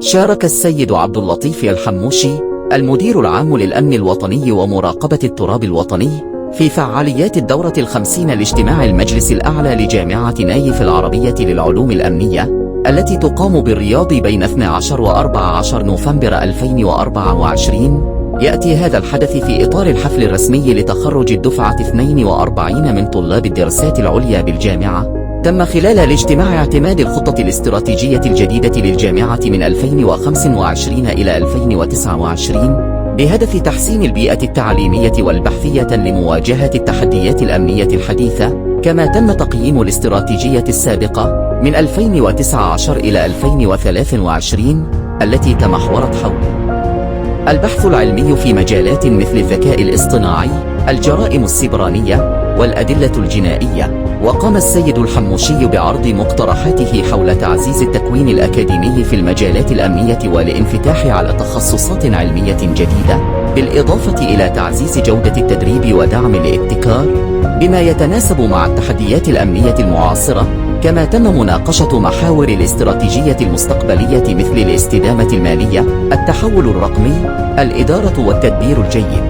شارك السيد عبد اللطيف الحموشي المدير العام للأمن الوطني ومراقبة التراب الوطني في فعاليات الدورة ال50 لاجتماع المجلس الأعلى لجامعة نايف العربية للعلوم الأمنية التي تقام بالرياض بين 12 و 14 نوفمبر 2024. يأتي هذا الحدث في إطار الحفل الرسمي لتخرج الدفعة 42 من طلاب الدراسات العليا بالجامعة. تم خلال الاجتماع اعتماد الخطة الاستراتيجية الجديدة للجامعة من 2025 إلى 2029 بهدف تحسين البيئة التعليمية والبحثية لمواجهة التحديات الأمنية الحديثة. كما تم تقييم الاستراتيجية السابقة من 2019 إلى 2023 التي تمحورت حول البحث العلمي في مجالات مثل الذكاء الاصطناعي، الجرائم السيبرانية، والأدلة الجنائية. وقام السيد الحموشي بعرض مقترحاته حول تعزيز التكوين الأكاديمي في المجالات الأمنية والانفتاح على تخصصات علمية جديدة، بالإضافة إلى تعزيز جودة التدريب ودعم الابتكار بما يتناسب مع التحديات الأمنية المعاصرة. كما تم مناقشة محاور الاستراتيجية المستقبلية مثل الاستدامة المالية، التحول الرقمي، الإدارة والتدبير الجيد.